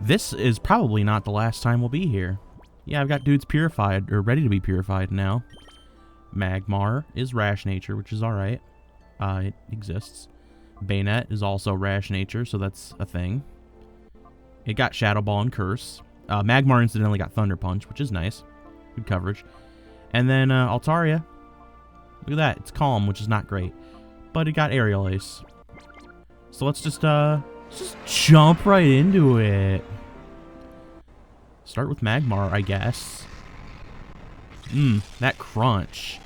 This is probably not the last time we'll be here. Yeah, I've got dudes purified, or ready to be purified now. Magmar is Rash Nature, which is alright. It exists. Bayonet is also Rash Nature, so that's a thing. It got Shadow Ball and Curse. Magmar incidentally got Thunder Punch, which is nice. Good coverage. And then Altaria. Look at that. It's Calm, which is not great. But it got Aerial Ace. So let's just jump right into it. Start with Magmar, I guess. That crunch.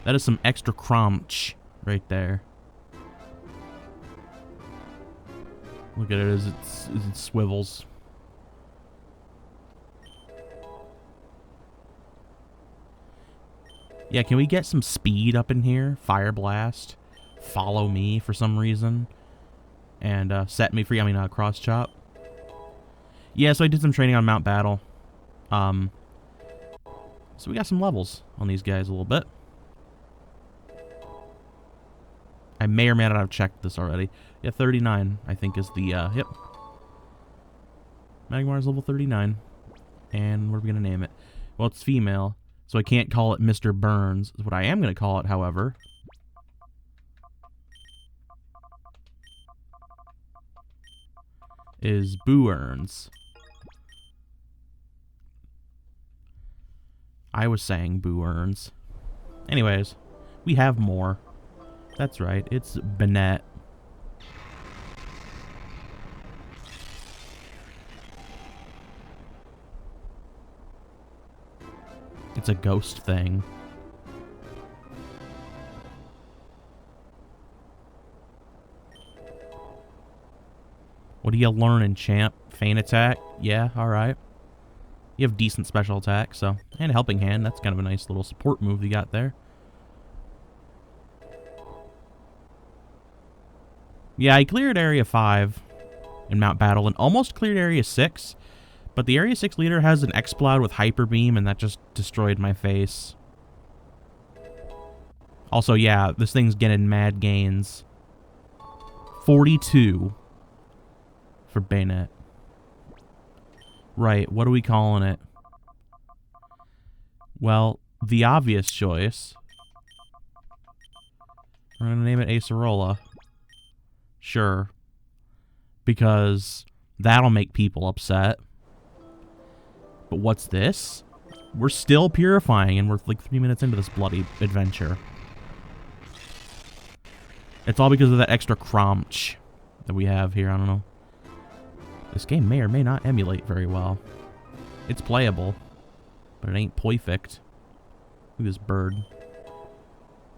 That is some extra crunch right there. Look at it as it swivels. Yeah, can we get some speed up in here? Fire Blast. Follow me for some reason. And set me free. I mean, Cross Chop. Yeah, so I did some training on Mount Battle. So we got some levels on these guys a little bit. I may or may not have checked this already. Yeah, 39, I think, is the, yep. Magmar's level 39. And what are we going to name it? Well, it's female, so I can't call it Mr. Burns. What I am going to call it, however, is Boo Earns. I was saying Boo Earns. Anyways, we have more. That's right, it's Bennett. It's a ghost thing. What are you learning, champ? Feint attack? Yeah, alright. You have decent special attack, so... And a helping hand, that's kind of a nice little support move you got there. Yeah, I cleared Area 5 in Mount Battle and almost cleared Area 6. But the Area 6 leader has an Exploud with Hyper Beam, and that just destroyed my face. Also, yeah, this thing's getting mad gains. 42 for Bayonet. Right, what are we calling it? Well, the obvious choice. We're going to name it Acerola. Sure. Because that'll make people upset. But what's this? We're still purifying, and we're like 3 minutes into this bloody adventure. It's all because of that extra crunch that we have here. I don't know. This game may or may not emulate very well. It's playable, but it ain't perfect. Look at this bird.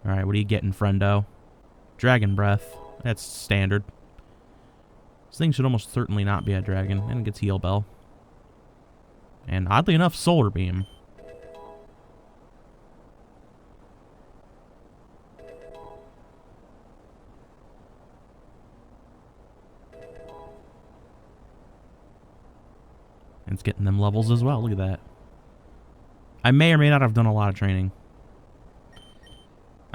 Alright, what are you getting, friendo? Dragon Breath. That's standard. This thing should almost certainly not be a dragon, and it gets Heal Bell. And oddly enough, Solar Beam. And it's getting them levels as well. Look at that. I may or may not have done a lot of training.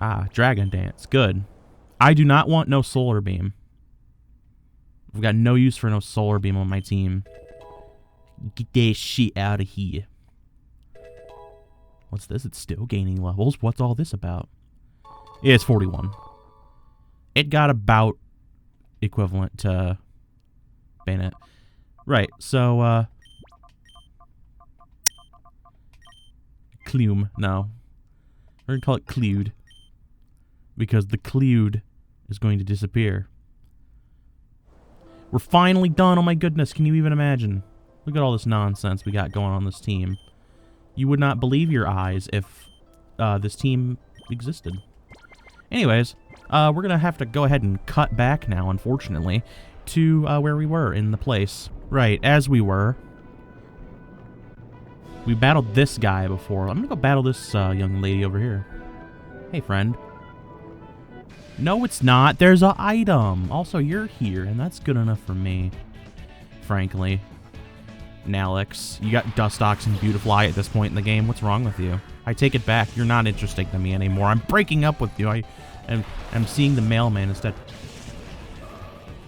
Ah, Dragon Dance. Good. I do not want no Solar Beam. I've got no use for no Solar Beam on my team. Get that shit out of here. What's this? It's still gaining levels. What's all this about? Yeah, it's 41. It got about equivalent to Bayonet. Right, so, Clume. No. We're going to call it Clued. Because the Clued is going to disappear. We're finally done. Oh my goodness, can you even imagine? Look at all this nonsense we got going on this team. You would not believe your eyes if this team existed. Anyways, we're going to have to go ahead and cut back now, unfortunately, to where we were in the place. Right, as we were. We battled this guy before. I'm going to go battle this young lady over here. Hey, friend. No, it's not. There's an item. Also, you're here, and that's good enough for me. Frankly. Nalix, you got Dustox and Beautifly at this point in the game. What's wrong with you? I take it back. You're not interesting to me anymore. I'm breaking up with you. I'm seeing the mailman instead.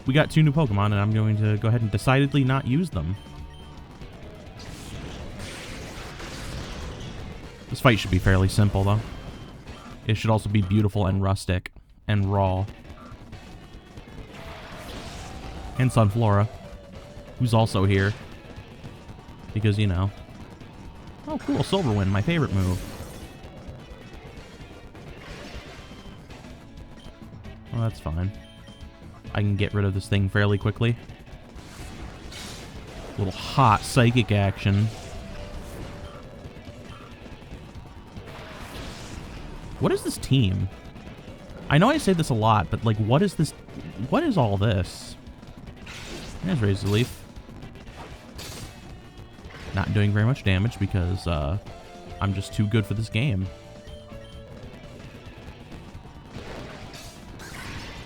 We got 2 new Pokemon, and I'm going to go ahead and decidedly not use them. This fight should be fairly simple, though. It should also be beautiful and rustic and raw. And Sunflora, who's also here. Because, you know. Oh, cool, Silverwind, my favorite move. Well, that's fine. I can get rid of this thing fairly quickly. Little hot psychic action. What is this team? I know I say this a lot, but like, what is this? What is all this? There's Razor Leaf. Not doing very much damage because I'm just too good for this game.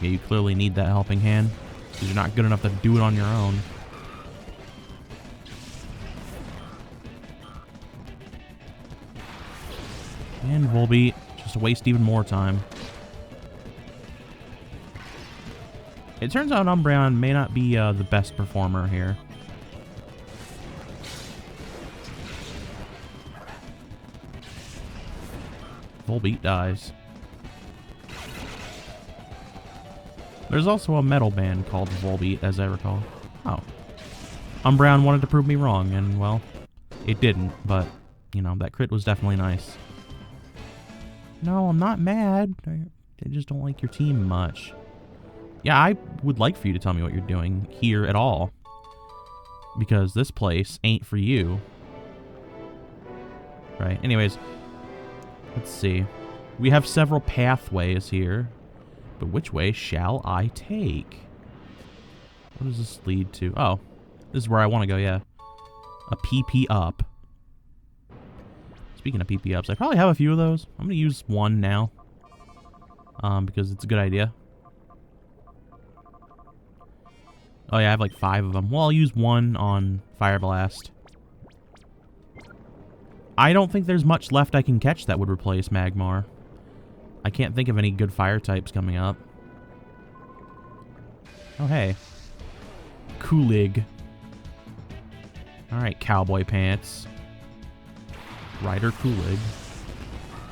Yeah, you clearly need that helping hand because you're not good enough to do it on your own. And Volbeat, just to waste even more time. It turns out Umbreon may not be the best performer here. Volbeat dies. There's also a metal band called Volbeat, as I recall. Oh. Umbreon wanted to prove me wrong, and, well, it didn't, but, you know, that crit was definitely nice. No, I'm not mad. I just don't like your team much. Yeah, I would like for you to tell me what you're doing here at all. Because this place ain't for you. Right, anyways. Let's see. We have several pathways here. But which way shall I take? What does this lead to? Oh, this is where I want to go, yeah. A PP up. Speaking of PP ups, I probably have a few of those. I'm going to use one now. Because it's a good idea. Oh yeah, I have like 5 of them. Well, I'll use one on Fire Blast. I don't think there's much left I can catch that would replace Magmar. I can't think of any good fire types coming up. Oh, hey. Coolig. Alright, Cowboy Pants. Ryder Coolig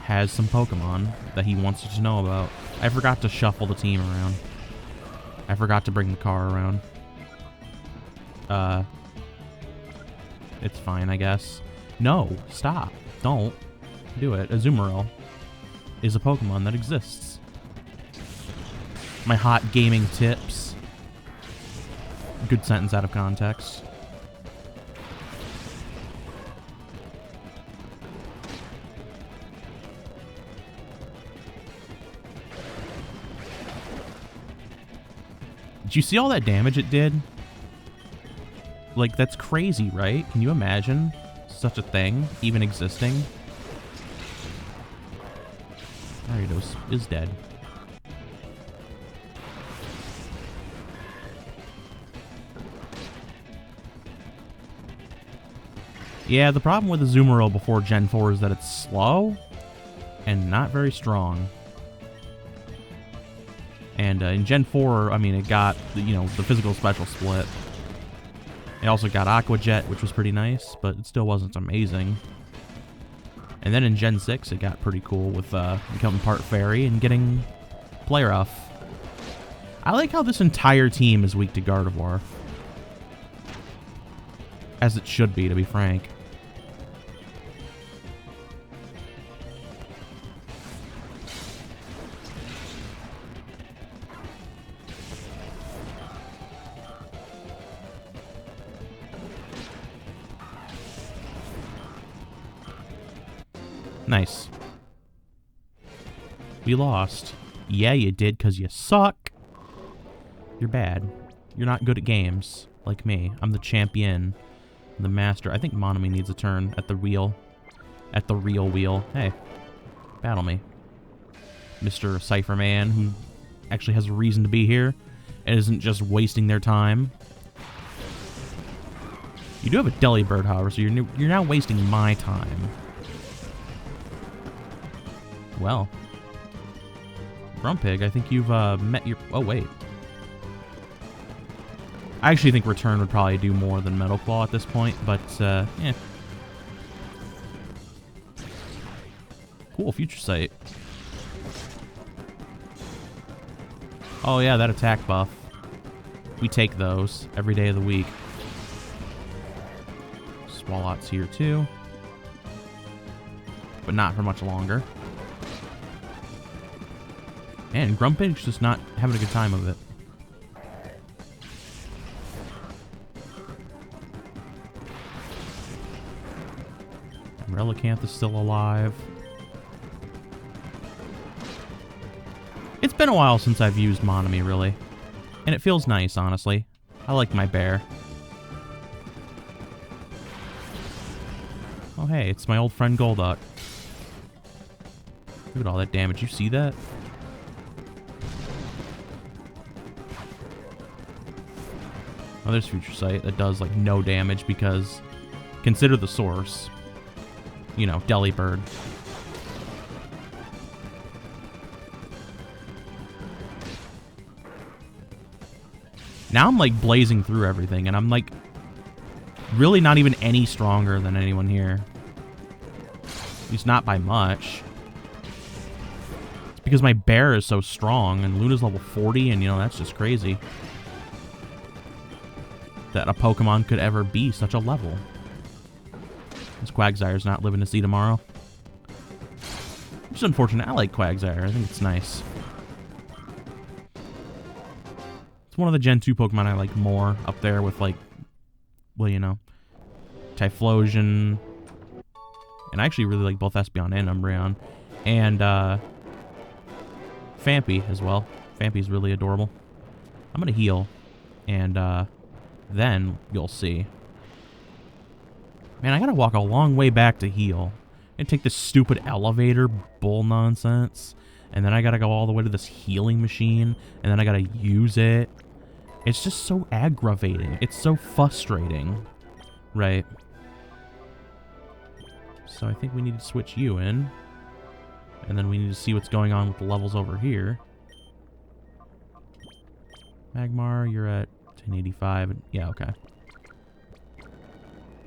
has some Pokemon that he wants you to know about. I forgot to shuffle the team around. I forgot to bring the car around. It's fine, I guess. No, stop. Don't do it. Azumarill is a Pokemon that exists. My hot gaming tips. Good sentence out of context. Did you see all that damage it did? Like, that's crazy, right? Can you imagine such a thing even existing? Gyarados is dead. Yeah, the problem with the Azumarill before Gen 4 is that it's slow and not very strong. And in Gen 4, I mean, it got, you know, the physical special split. It also got Aqua Jet, which was pretty nice, but it still wasn't amazing. And then in Gen 6, it got pretty cool with becoming part Fairy and getting Play Rough. I like how this entire team is weak to Gardevoir. As it should be, to be frank. Nice. We lost. Yeah, you did, because you suck. You're bad. You're not good at games, like me. I'm the champion. I'm the master. I think Monami needs a turn at the wheel. At the real wheel. Hey, battle me. Mr. Cypher Man, who actually has a reason to be here and isn't just wasting their time. You do have a Delibird, however, so you're now wasting my time. Well, Grumpig, I think you've met your... Oh, wait. I actually think Return would probably do more than Metal Claw at this point, but, yeah. cool. Future Sight. Oh, yeah, that attack buff. We take those every day of the week. Swalot's here, too. But not for much longer. And Grumpig's just not having a good time of it. Relicanth is still alive. It's been a while since I've used Monami, really. And it feels nice, honestly. I like my bear. Oh, hey, it's my old friend Golduck. Look at all that damage. You see that? Oh, there's Future Sight that does, like, no damage because... Consider the source. You know, Delibird. Now I'm, like, blazing through everything, and I'm, like, really not even any stronger than anyone here. At least not by much. It's because my bear is so strong, and Luna's level 40, and, you know, that's just crazy. That a Pokemon could ever be such a level. This Quagsire's not living to see tomorrow. Which is unfortunate. I like Quagsire. I think it's nice. One of the Gen 2 Pokemon I like more, up there with, like, well, you know, Typhlosion. And I actually really like both Espeon and Umbreon. And, Phanpy as well. Phanpy's really adorable. I'm gonna heal. And, then you'll see. Man, I gotta walk a long way back to heal. And take this stupid elevator bull nonsense. And then I gotta go all the way to this healing machine. And then I gotta use it. It's just so aggravating. It's so frustrating. Right. So I think we need to switch you in. And then we need to see what's going on with the levels over here. Magmar, you're at 1085. Yeah, okay.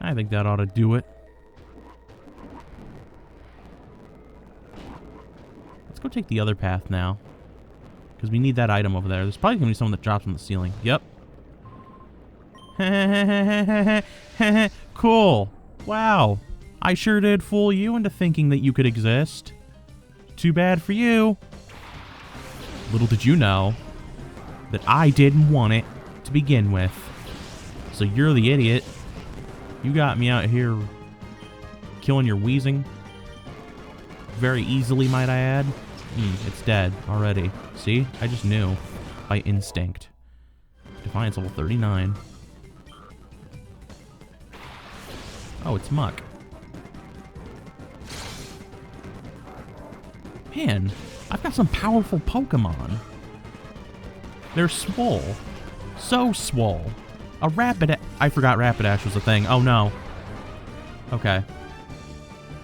I think that ought to do it. Let's go take the other path now. Because we need that item over there. There's probably going to be someone that drops from the ceiling. Yep. Cool. Wow. I sure did fool you into thinking that you could exist. Too bad for you. Little did you know that I didn't want it to begin with. So you're the idiot. You got me out here killing your Weezing. Very easily, might I add. It's dead already. See? I just knew. By instinct. Defiance level 39. Oh, it's Muck. Man, I've got some powerful Pokemon. They're swole. So swole. A Rapidash. I forgot Rapidash was a thing. Oh, no. Okay.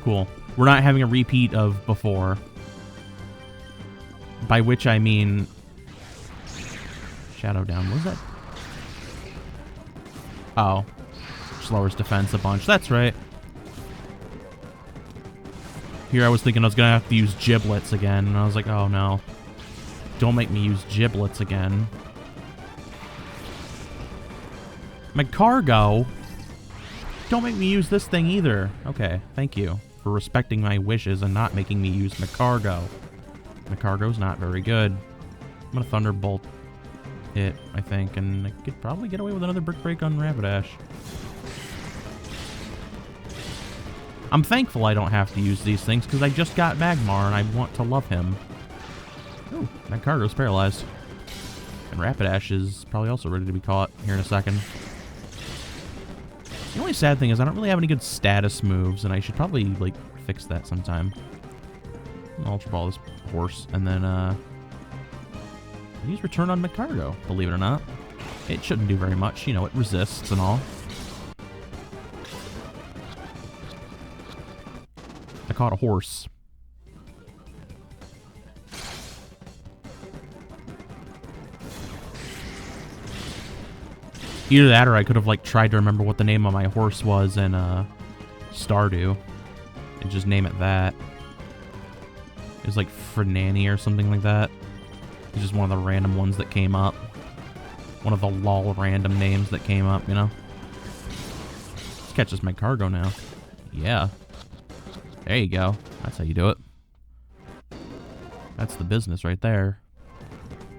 Cool. We're not having a repeat of before. By which I mean... Shadow Down. What was that? Oh. Which lowers defense a bunch. That's right. Here I was thinking I was going to have to use Giblets again. And I was like, oh no. Don't make me use Giblets again. Magcargo? Don't make me use this thing either. Okay, thank you for respecting my wishes and not making me use Magcargo. Magcargo's not very good. I'm gonna Thunderbolt it, I think, and I could probably get away with another Brick Break on Rapidash. I'm thankful I don't have to use these things, because I just got Magmar, and I want to love him. Ooh, Magcargo's paralyzed. And Rapidash is probably also ready to be caught here in a second. The only sad thing is I don't really have any good status moves, and I should probably, like, fix that sometime. I'll Ultra Ball this horse, and then, use Return on Magcargo, believe it or not. It shouldn't do very much, you know, it resists and all. I caught a horse. Either that or I could have, like, tried to remember what the name of my horse was in, Stardew. And just name it that. It's like Fernanny or something like that. He's just one of the random ones that came up. One of the lol random names that came up, you know? Let's catch this med cargo now. Yeah. There you go. That's how you do it. That's the business right there.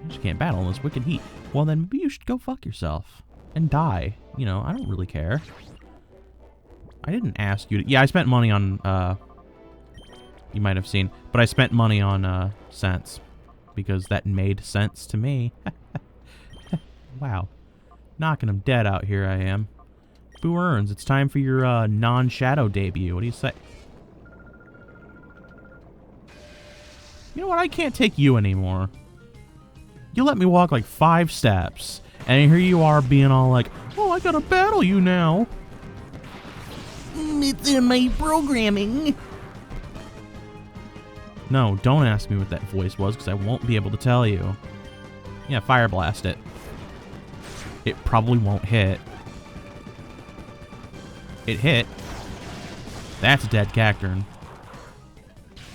You just can't battle in this wicked heat. Well, then maybe you should go fuck yourself. And die. You know, I don't really care. I didn't ask you to... Yeah, I spent money on, you might have seen. But I spent money on, cents. Because that made sense to me. Wow. Knocking him dead out here I am. Boo Earns, it's time for your, non-shadow debut. What do you say? You know what? I can't take you anymore. You let me walk like 5 steps. And here you are being all like, oh, I gotta battle you now. It's in my programming. No, don't ask me what that voice was, because I won't be able to tell you. Yeah, fire blast it. It probably won't hit. It hit. That's a dead Cacturn.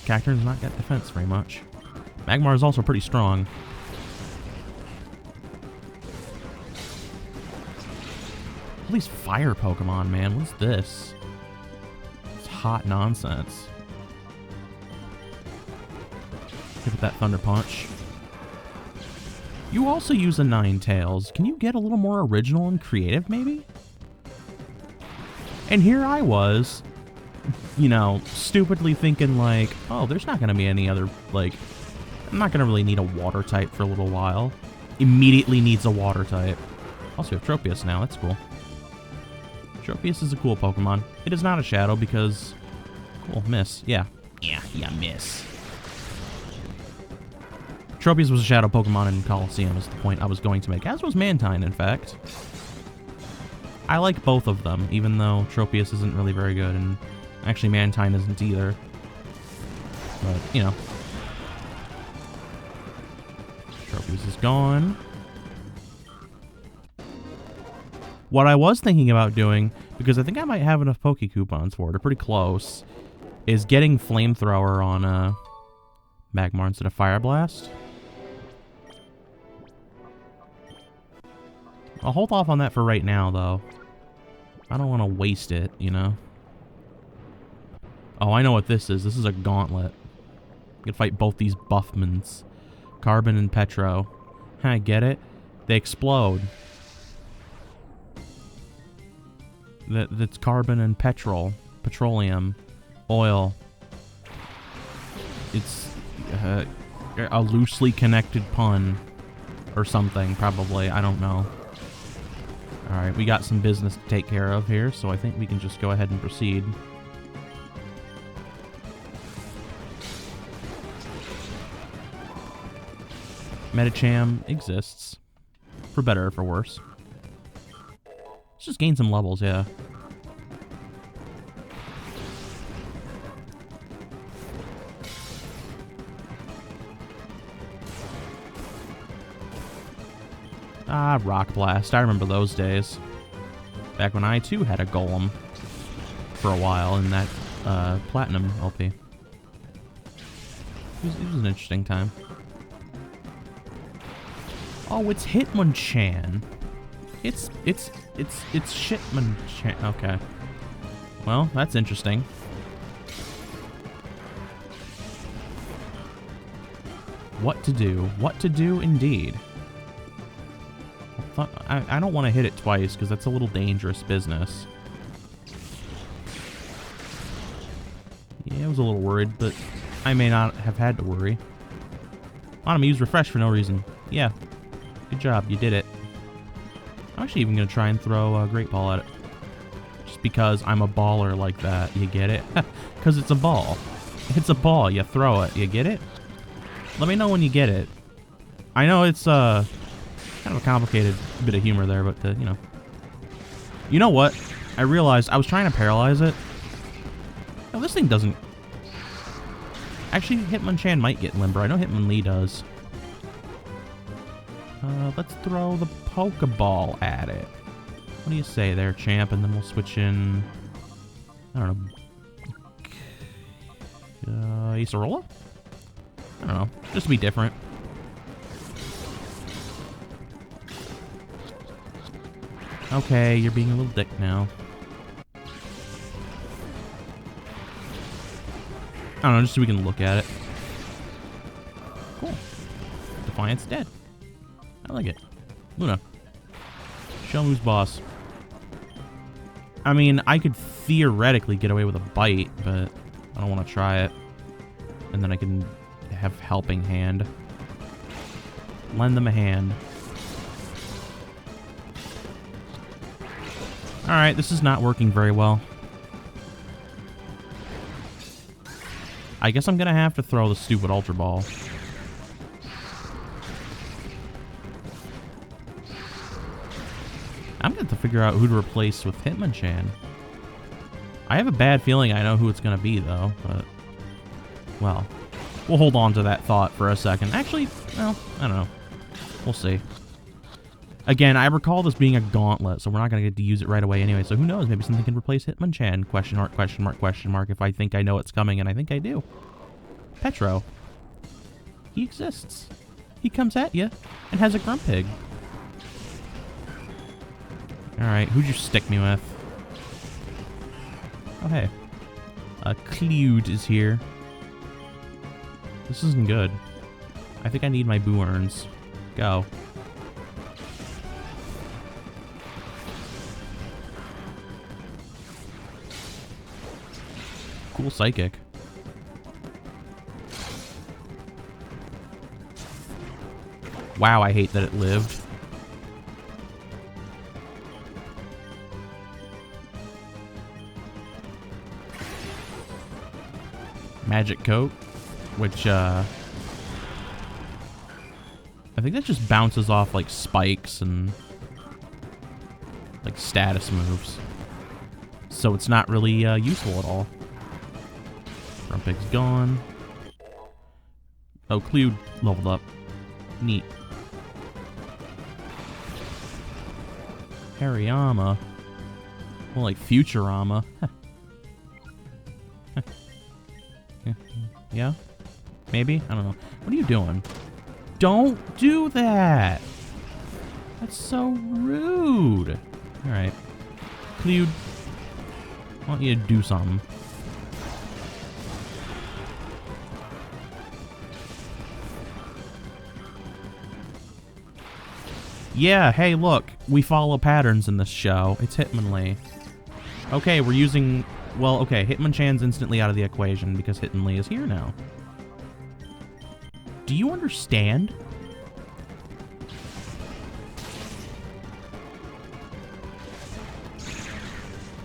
Cacturn's not got defense very much. Magmar is also pretty strong. All these fire Pokemon, man. What's this? It's hot nonsense. Give it that Thunder Punch. You also use a Ninetales. Can you get a little more original and creative, maybe? And here I was, you know, stupidly thinking like, oh, there's not going to be any other, like, I'm not going to really need a water type for a little while. Immediately needs a water type. Also, we have Tropius now. That's cool. Tropius is a cool Pokemon. It is not a shadow because... Cool, miss. Yeah. Yeah, miss. Tropius was a shadow Pokemon in Colosseum is the point I was going to make. As was Mantine, in fact. I like both of them, even though Tropius isn't really very good, and actually Mantine isn't either. But, you know. Tropius is gone. What I was thinking about doing, because I think I might have enough Poke Coupons for it, or pretty close, is getting Flamethrower on Magmar instead of Fire Blast. I'll hold off on that for right now, though. I don't want to waste it, you know? Oh, I know what this is. This is a gauntlet. You can fight both these Buffmans. Carbon and Petro. I get it. They explode. That's carbon and petrol. Petroleum. Oil. It's a loosely connected pun. Or something, probably. I don't know. Alright, we got some business to take care of here, so I think we can just go ahead and proceed. Medicham exists. For better or for worse. Let's just gain some levels, yeah. Ah, Rock Blast. I remember those days. Back when I, too, had a Golem for a while in that Platinum LP. It was an interesting time. Oh, it's Hitmonchan. It's Shitmonchan. Okay. Well, that's interesting. What to do? What to do, indeed. I don't want to hit it twice, because that's a little dangerous business. Yeah, I was a little worried, but I may not have had to worry. I'm gonna use Refresh for no reason. Yeah. Good job, you did it. I'm actually even gonna try and throw a Great Ball at it. Just because I'm a baller like that. You get it? Because it's a ball. It's a ball. You throw it. You get it? Let me know when you get it. I know it's, kind of a complicated bit of humor there, but, you know. You know what? I realized I was trying to paralyze it. No, this thing doesn't... Actually, Hitmonchan might get limber. I know Hitmonlee does. Let's throw the Pokeball at it. What do you say there, champ? And then we'll switch in... I don't know. Acerola? I don't know. Just to be different. Okay, you're being a little dick now. I don't know, just so we can look at it. Cool. Defiant's dead. I like it. Luna. Show him who's boss. I mean, I could theoretically get away with a bite, but I don't want to try it. And then I can have helping hand. Lend them a hand. Alright, this is not working very well. I guess I'm gonna have to throw the stupid Ultra Ball. I'm gonna have to figure out who to replace with Hitmonchan. I have a bad feeling I know who it's gonna be, though, but... Well, we'll hold on to that thought for a second. Actually, well, I don't know. We'll see. Again, I recall this being a gauntlet, so we're not going to get to use it right away anyway, so who knows? Maybe something can replace Hitmonchan? Question mark, question mark, question mark, if I think I know it's coming, and I think I do. Petro. He exists. He comes at you and has a Grumpig. Alright, who'd you stick me with? Oh, hey. Clued is here. This isn't good. I think I need my Boo Earns. Go. Cool Psychic. Wow, I hate that it lived. Magic Coat, which, I think that just bounces off, like, spikes and, like, status moves. So it's not really, useful at all. Grumpig's gone. Oh, Clued leveled up. Neat. Hariyama. More like Futurama. Yeah? Maybe? I don't know. What are you doing? Don't do that! That's so rude. Alright. Clued, I want you to do something. Yeah, hey, look. We follow patterns in this show. It's Hitmonlee. Okay, we're using... Well, okay, Hitmonchan's instantly out of the equation because Hitmonlee is here now. Do you understand?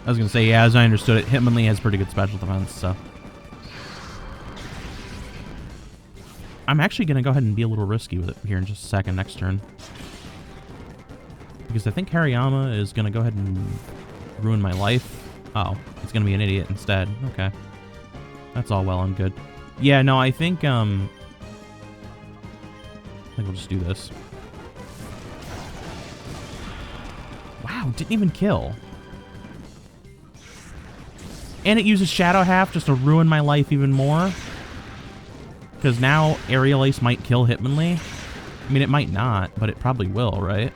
I was gonna say, yeah, as I understood it, Hitmonlee has pretty good special defense, so... I'm actually gonna go ahead and be a little risky with it here in just a second, next turn. Because I think Hariyama is going to go ahead and ruin my life. Oh, it's going to be an idiot instead. Okay. That's all well and good. Yeah, no, I think we'll just do this. Wow, didn't even kill. And it uses Shadow Half just to ruin my life even more. Because now Aerial Ace might kill Hitmonlee. I mean, it might not, but it probably will, right?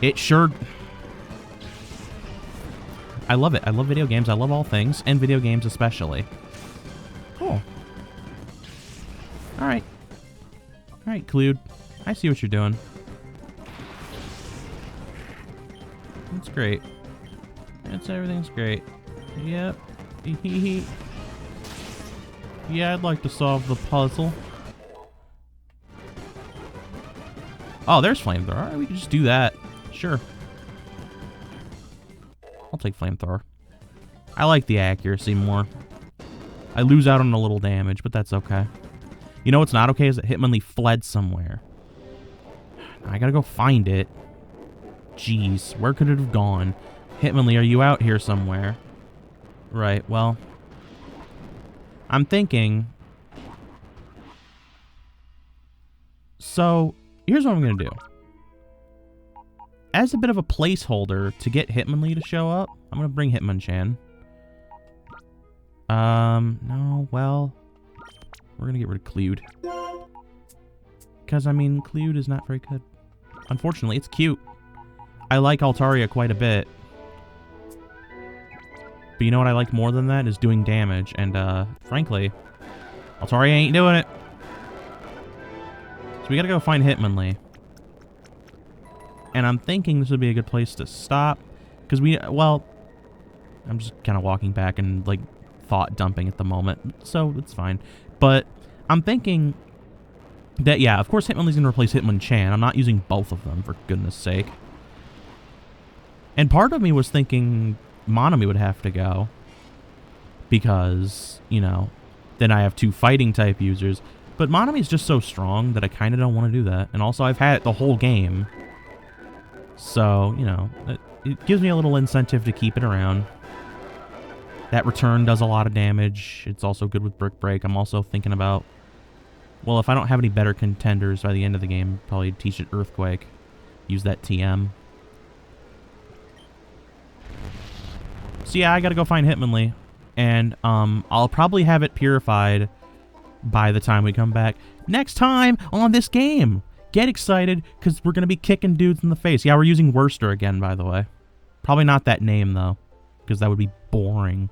It sure... I love it. I love video games. I love all things, and video games especially. Cool. Alright. Alright, Clued. I see what you're doing. That's great. Everything's great. Yep. Yeah, I'd like to solve the puzzle. Oh, there's Flamethrower. Alright, we can just do that. Sure. I'll take Flamethrower. I like the accuracy more. I lose out on a little damage, but that's okay. You know what's not okay is that Hitmonlee fled somewhere. I gotta go find it. Jeez, where could it have gone? Hitmonlee, are you out here somewhere? Right, well... I'm thinking... So, here's what I'm gonna do. As a bit of a placeholder to get Hitmonlee to show up, I'm gonna bring Hitmonchan. No, well... We're gonna get rid of Clued. Because, I mean, Clued is not very good. Unfortunately, it's cute. I like Altaria quite a bit. But you know what I like more than that? Is doing damage. And, frankly, Altaria ain't doing it. So we gotta go find Hitmonlee. And I'm thinking this would be a good place to stop. Because well, I'm just kind of walking back and, like, thought dumping at the moment. So it's fine. But I'm thinking that, yeah, of course Hitmonlee's gonna replace Hitmonchan. I'm not using both of them, for goodness sake. And part of me was thinking Monami would have to go. Because, you know, then I have 2 fighting type users. But Monami's just so strong that I kind of don't want to do that. And also, I've had it the whole game. So, you know, it gives me a little incentive to keep it around. That return does a lot of damage. It's also good with Brick Break. I'm also thinking about, well, if I don't have any better contenders by the end of the game, probably teach it Earthquake. Use that TM. So yeah, I gotta go find Hitmonlee. And I'll probably have it purified by the time we come back next time on this game. Get excited, because we're going to be kicking dudes in the face. Yeah, we're using Worster again, by the way. Probably not that name, though, because that would be boring.